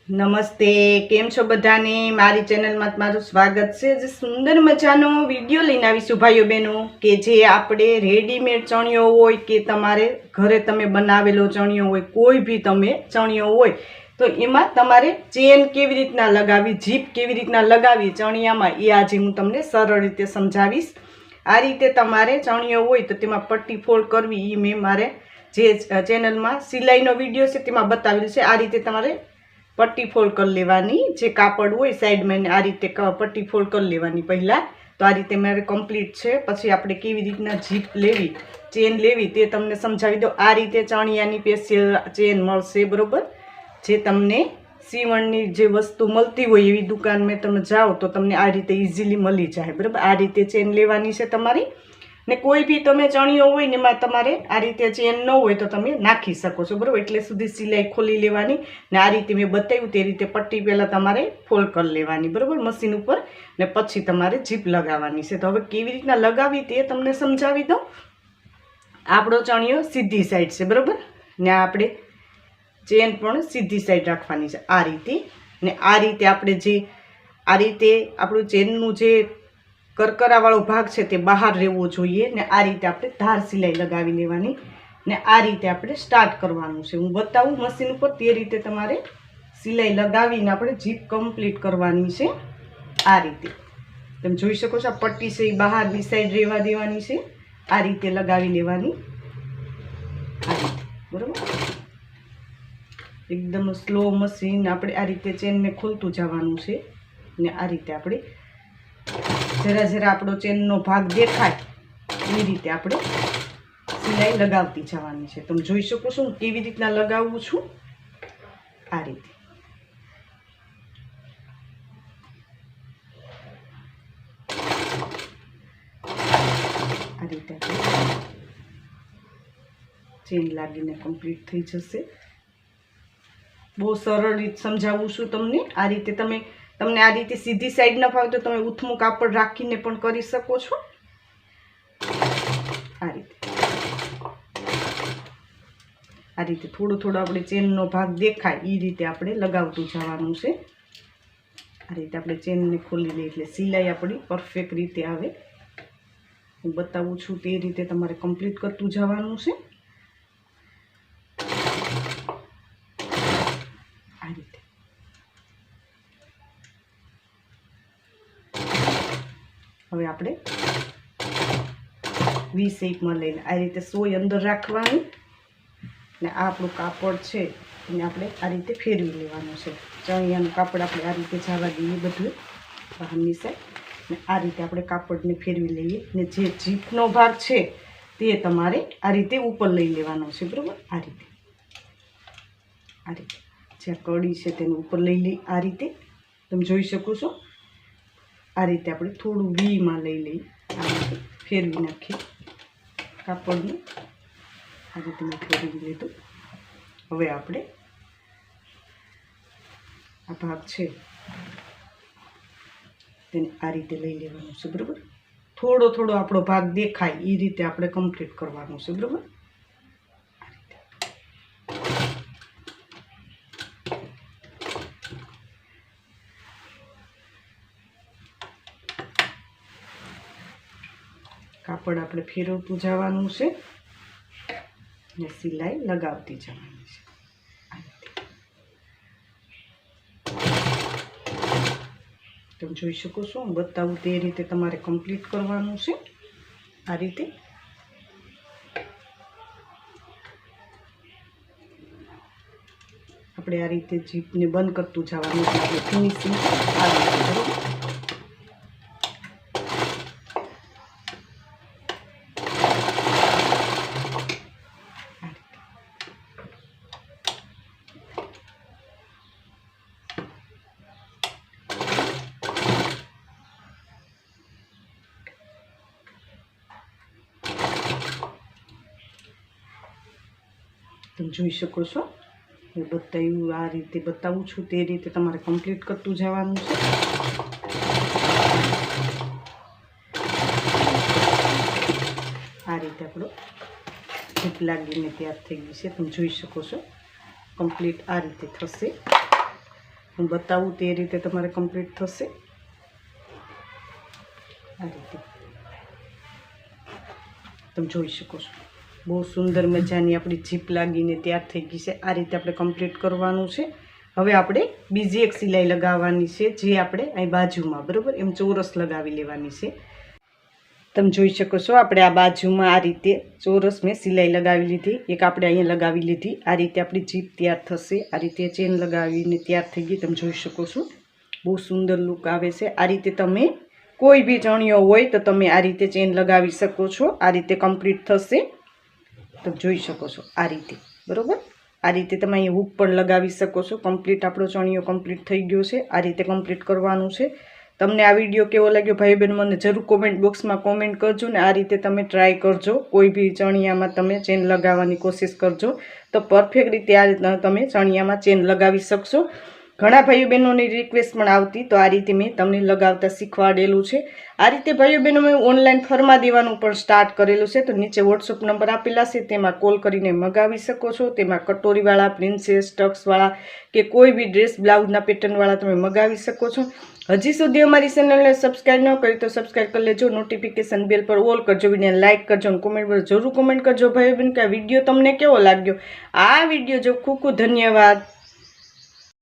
નમસ્તે, કેમ છો બધાને? મારી ચેનલમાં તમારું સ્વાગત છે। જે સુંદર મજાનો વિડીયો લઈને આવીશું ભાઈઓ બહેનો, કે જે આપણે રેડીમેડ ચણિયો હોય કે તમારે ઘરે તમે બનાવેલો ચણિયો હોય, કોઈ બી તમે ચણિયો હોય તો એમાં તમારે ચેન કેવી રીતના લગાવી, જીપ કેવી રીતના લગાવી ચણિયામાં, એ આજે હું તમને સરળ રીતે સમજાવીશ। આ રીતે તમારે ચણિયો હોય તો તેમાં પટ્ટી ફોલ્ડ કરવી, એ મેં મારે જે ચેનલમાં સિલાઈનો વિડીયો છે તેમાં બતાવેલું છે। આ રીતે તમારે પટ્ટી ફોલ્ડ કરી લેવાની, જે કાપડ હોય સાઈડમાં આ રીતે પટ્ટી ફોલ્ડ કરી લેવાની પહેલાં। તો આ રીતે મારે કમ્પ્લીટ છે। પછી આપણે કેવી રીતના જીપ લેવી, ચેન લેવી તે તમને સમજાવી દો। આ રીતે ચણિયાની સ્પેશિયલ ચેન મળશે, બરાબર। જે તમને સીવણની જે વસ્તુ મળતી હોય એવી દુકાનમાં તમે જાઓ તો તમને આ રીતે ઇઝીલી મળી જાય, બરાબર। આ રીતે ચેન લેવાની છે તમારી, ને કોઈ બી તમે ચણિયો હોય ને એમાં તમારે આ રીતે ચેન ન હોય તો તમે નાખી શકો છો, બરાબર। એટલે સુધી સિલાઈ ખોલી લેવાની ને આ રીતે મેં બતાવ્યું તે રીતે પટ્ટી પહેલાં તમારે ફોલ્ડ કરી લેવાની, બરાબર, મશીન ઉપર, ને પછી તમારે જીપ લગાવવાની છે। તો હવે કેવી રીતના લગાવી તે તમને સમજાવી દઉં। આપણો ચણિયો સીધી સાઈડ છે, બરાબર, ને આપણે ચેન પણ સીધી સાઈડ રાખવાની છે આ રીતે। ને આ રીતે આપણે જે આ રીતે આપણું ચેનનું જે કરકરાવાળો ભાગ છે તે બહાર રહેવો જોઈએ, ને આ રીતે આપણે ધાર સિલાઈ લગાવી લેવાની, ને આ રીતે આપણે સ્ટાર્ટ કરવાનું છે। હું બતાવું મશીન ઉપર તે રીતે તમારે સિલાઈ લગાવીને આપણે જીપ કમ્પ્લીટ કરવાની છે। આ રીતે તમે જોઈ શકો છો, આ પટ્ટી છે એ બહારની સાઈડ રહેવા દેવાની છે, આ રીતે લગાવી લેવાની, આ રીતે, બરાબર। એકદમ સ્લો મશીન આપણે આ રીતે ચેનને ખોલતું જવાનું છે, ને આ રીતે આપણે જરા જરા આપણો ચેનનો ભાગ દેખાય એ રીતે આપણે સિલાઈ લગાવતી જવાની છે। તમે જોઈ શકો છો હું કેવી રીતના લગાવું છું, આ રીતે। આ રીતે આપણે ચેન લાગીને કમ્પ્લીટ થઈ જશે। બહુ સરળ રીત સમજાવું છું તમને। આ રીતે તમને આ રીતે સીધી સાઈડ ન ફાવે તો તમે ઉથમું કાપડ રાખીને પણ કરી શકો છો, આ રીતે। આ રીતે થોડો થોડો આપણે ચેનનો ભાગ દેખાય એ રીતે આપણે લગાવતું જવાનું છે। આ રીતે આપણે ચેનને ખોલી લઈએ એટલે સિલાઈ આપણી પરફેક્ટ રીતે આવે। હું બતાવું છું તે રીતે તમારે કમ્પ્લીટ કરતું જવાનું છે, આ રીતે। હવે આપણે વી શેપમાં લઈને આ રીતે સોય અંદર રાખવાની, ને આ આપણું કાપડ છે એને આપણે આ રીતે ફેરવી લેવાનું છે। ચણિયાનું કાપડ આપણે આ રીતે જવા દઈએ બધું બહારની સાઈડ, ને આ રીતે આપણે કાપડને ફેરવી લઈએ, ને જે જીપનો ભાગ છે તે તમારે આ રીતે ઉપર લઈ લેવાનો છે, બરાબર। આ રીતે આ રીતે જે કડી છે તેને ઉપર લઈ લઈ, આ રીતે તમે જોઈ શકો છો। આ રીતે આપણે થોડું વીમાં લઈ લઈ, આ રીતે ફેરવી નાખીએ કાપડને, આ રીતે મેં ફેરવી લીધું। હવે આપણે આ ભાગ છે તેને આ રીતે લઈ લેવાનું છે, બરાબર। થોડો થોડો આપણો ભાગ દેખાય એ રીતે આપણે કમ્પ્લીટ કરવાનું છે, બરાબર। કાપડ આપણે ફેરવતું જવાનું છે ને સિલાઈ લગાવતી જવાની છે, આ રીતે। તમે જોઈ શકો છો હું બતાવું તે રીતે તમારે કમ્પ્લીટ કરવાનું છે, આ રીતે। આપણે આ રીતે જીપને બંધ કરતું જવાનું છે, આપણે ફિનિશિંગ આવી જાય, બરાબર। તમે જોઈ શકો છો મેં બતાવ્યું આ રીતે બતાવું છું તે રીતે તમારે કમ્પ્લીટ કરતું જવાનું છે। આ રીતે આપણો જીપ લાગીને તૈયાર થઈ ગઈ છે, તમે જોઈ શકો છો કમ્પ્લીટ આ રીતે થશે। હું બતાવું તે રીતે તમારે કમ્પ્લીટ થશે. આ રીતે તમે જોઈ શકો છો. બહુ સુંદર મજાની આપણી જીપ લાગીને તૈયાર થઈ ગઈ છે. આ રીતે આપણે કમ્પ્લીટ કરવાનું છે. હવે આપણે બીજી એક સિલાઈ લગાવવાની છે, જે આપણે અહીં બાજુમાં બરાબર એમ ચોરસ લગાવી લેવાની છે. તમે જોઈ શકો છો આપણે આ બાજુમાં આ રીતે ચોરસ મેં સિલાઈ લગાવી લીધી, એક આપણે અહીંયા લગાવી લીધી. આ રીતે આપણી જીપ તૈયાર થશે. આ રીતે ચેન લગાવીને તૈયાર થઈ ગઈ. તમે જોઈ શકો છો બહુ સુંદર લુક આવે છે. આ રીતે તમે કોઈ બી ચણિયો હોય તો તમે આ રીતે ચેન લગાવી શકો છો. આ રીતે કમ્પ્લીટ થશે. તમે જોઈ શકો છો આ રીતે બરાબર. આ રીતે તમે અહીં હૂક પણ લગાવી શકો છો. કમ્પ્લીટ આપણો ચણિયો કમ્પ્લીટ થઈ ગયો છે. આ રીતે કમ્પ્લીટ કરવાનું છે. તમને આ વિડીયો કેવો લાગ્યો ભાઈ બહેન મને જરૂર કોમેન્ટ બોક્સમાં કોમેન્ટ કરજો ને આ રીતે તમે ટ્રાય કરજો. કોઈ બી ચણિયામાં તમે ચેન લગાવવાની કોશિશ કરજો તો પરફેક્ટ રીતે આ રીતના તમે ચણિયામાં ચેન લગાવી શકશો. ઘણા ભાઈઓ બહેનોની રિક્વેસ્ટ પણ આવતી તો આ રીતે મેં તમને લગાવતા શીખવાડેલું છે. આ રીતે ભાઈઓ બહેનો મેં ઓનલાઈન ફરમા દેવાનું પણ સ્ટાર્ટ કરેલું છે. તો નીચે વોટ્સઅપ નંબર આપેલા છે, તેમાં કોલ કરીને મગાવી શકો છો. તેમાં કટોરીવાળા, પ્રિન્સેસ, ટક્સવાળા કે કોઈ બી ડ્રેસ બ્લાઉઝના પેટર્નવાળા તમે મગાવી શકો છો. હજી સુધી અમારી ચેનલને સબસ્ક્રાઈબ ન કરી તો સબસ્ક્રાઈબ કરી લેજો. નોટિફિકેશન બેલ પર ઓલ કરજો. વિડીયોને લાઇક કરજો અને કોમેન્ટ પર જરૂર કોમેન્ટ કરજો ભાઈઓ બહેન કે આ વિડીયો તમને કેવો લાગ્યો. આ વિડીયો જો ખૂબ ખૂબ ધન્યવાદ.